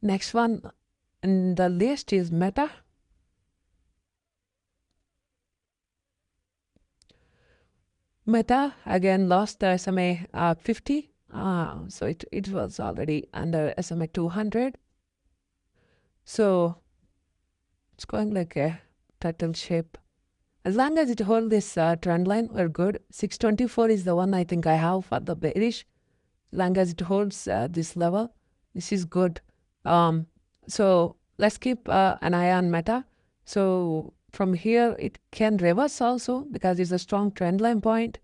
Next one in the list is Meta. Meta again lost the SMA 50. So it was already under SMA 200. So it's going like a turtle shape. As long as it holds this trend line, we're good. 624 is the one I think I have for the bearish. As long as it holds this level, this is good. So let's keep an eye on Meta. So from here, it can reverse also because it's a strong trend line point.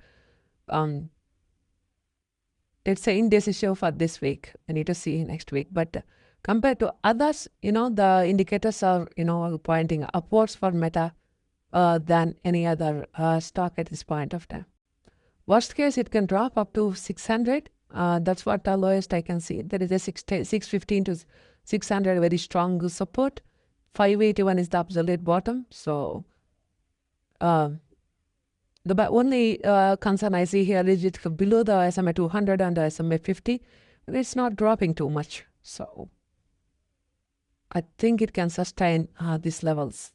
It's an indecision for this week. I need to see next week. But compared to others, the indicators are, pointing upwards for Meta than any other stock at this point of time. Worst case, it can drop up to 600. That's what the lowest I can see. There is a 615 to 600 very strong support. 581 is the absolute bottom. So the only concern I see here is it's below the SMA 200 and the SMA 50. It's not dropping too much. So I think it can sustain these levels.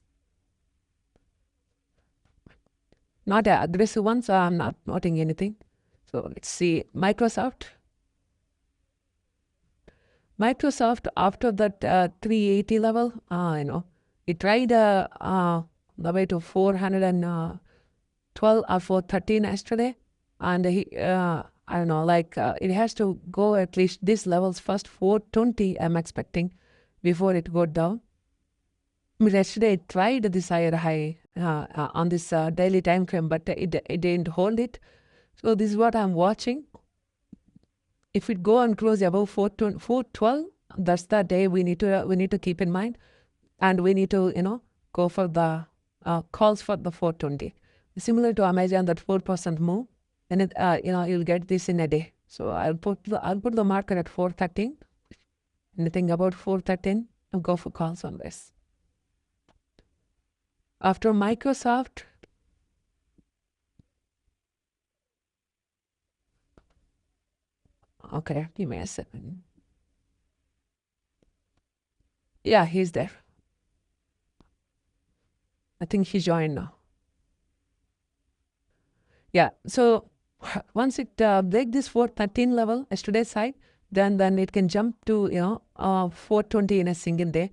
Not an aggressive one, so I'm not noting anything. So let's see Microsoft. Microsoft, after that 380 level, it tried the way to 412 or 413 yesterday. And I don't know, it has to go at least these levels first. 420 I'm expecting before it go down. But yesterday it tried this higher high on this daily time frame, but it didn't hold it. So this is what I'm watching. If it go and close above 412, that's the day we need to keep in mind, and we need to go for the calls for the 420. Similar to Amazon, that 4% move, and it you'll get this in a day. So I'll put the marker at 413. Anything about 413, I'll go for calls on this. After Microsoft, okay, give me a second. Yeah, he's there. I think he joined now. Yeah, so once it break this 413 level, yesterday's high, then it can jump to 420 in a single day.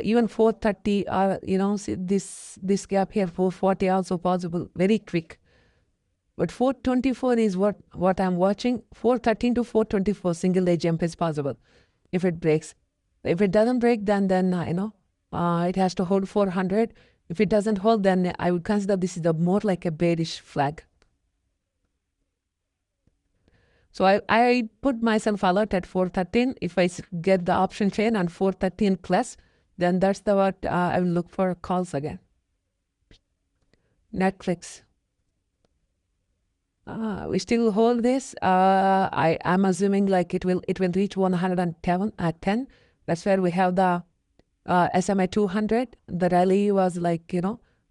Even 430 see this gap here, 440 also possible, very quick. But 424 is what I'm watching. 413 to 424 single day jump is possible if it breaks. If it doesn't break, then it has to hold 400. If it doesn't hold, then I would consider this is more like a bearish flag. So I put myself alert at 413. If I get the option chain and 413 plus, then that's what I will look for calls again. Netflix. We still hold this. I am assuming like it will reach 110 at 10. That's where we have the SMA 200. The rally was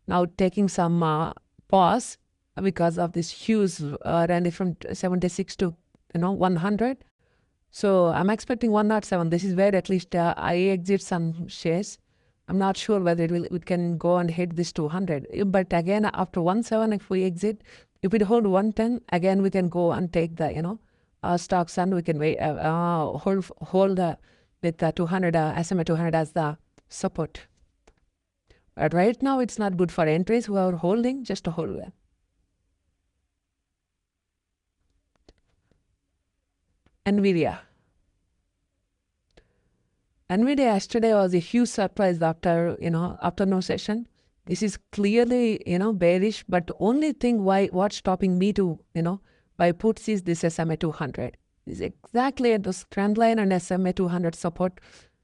now taking some pause because of this huge rally from 76 to 100. So I'm expecting 107. This is where at least I exit some shares. I'm not sure whether it can go and hit this 200. But again, after 17, if we exit, if we hold 110, again we can go and take the stocks, and we can wait hold with the 200 SMA 200 as the support. But right now it's not good for entries who are holding, just to hold them. Nvidia. Nvidia yesterday was a huge surprise after afternoon session. This is clearly bearish, but the only thing what's stopping me to buy puts is this SMA 200. This is exactly at the trend line and SMA 200 support.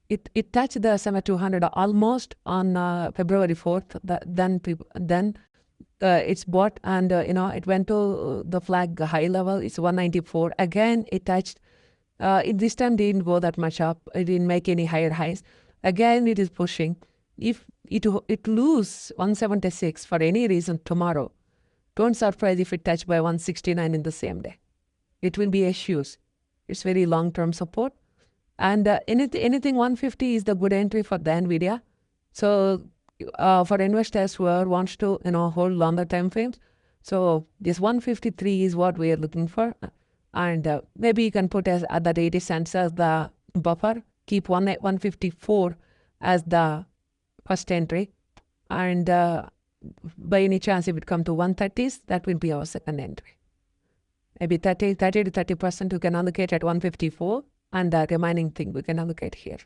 It touched the SMA 200 almost on February 4th. Then it's bought, and it went to the flag high level. It's 194. Again, it touched. It this time didn't go that much up. It didn't make any higher highs. Again, it is pushing. If it lose 176 for any reason tomorrow, don't surprise if it touch by 169 in the same day. It will be a huge. It's very long-term support. And anything 150 is the good entry for the Nvidia. So for investors who wants to hold longer time frames, so this 153 is what we are looking for. And maybe you can put as at that 80 cents as the buffer. Keep 154 as the first entry. And by any chance, if it come to 130s, that will be our second entry. Maybe 30 to 30% we can allocate at 154, and the remaining thing we can allocate here.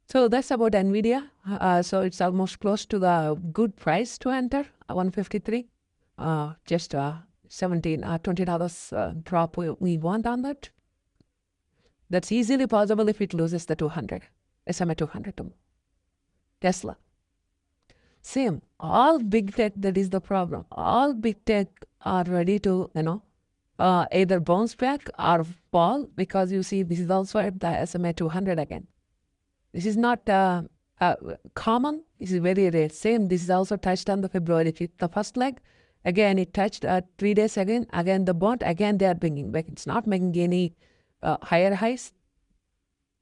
So that's about Nvidia. So it's almost close to the good price to enter, 153. Just $17, $20 drop we want on that. That's easily possible if it loses the 200, SMA 200 to Tesla. Same, all big tech, that is the problem. All big tech are ready to, either bounce back or fall, because you see, this is also at the SMA 200 again. This is not common. This is very rare. Same, this is also touched on the February 5th, the first leg. Again, it touched 3 days again. Again, the bond, again, they are bringing back. It's not making any higher highs,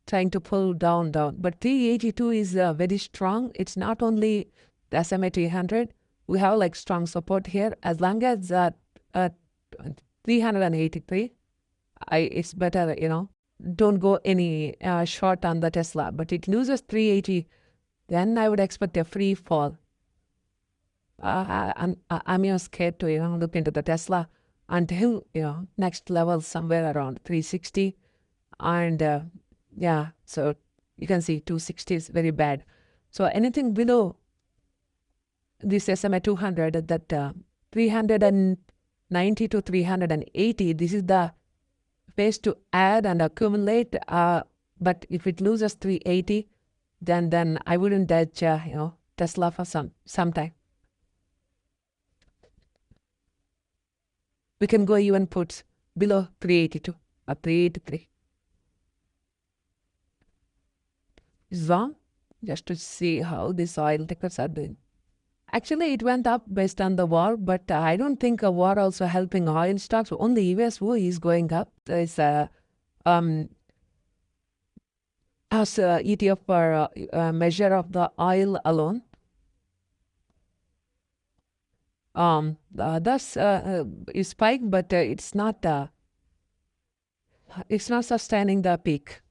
trying to pull down. But 382 is very strong. It's not only the SMA 300. We have like strong support here. As long as 383, it's better, don't go any short on the Tesla. But it loses 380, then I would expect a free fall. I'm scared to look into the Tesla until next level somewhere around 360, and yeah, so you can see 260 is very bad. So anything below this SMA 200, that 390 to 380, this is the phase to add and accumulate. But if it loses 380, then I wouldn't touch Tesla for some time. We can go even put below 382 or 383. XOM, just to see how these oil tickers are doing. Actually, it went up based on the war, but I don't think a war also helping oil stocks. Only USO is going up. There's as ETF for measure of the oil alone. Thus is spike, but it's not sustaining the peak.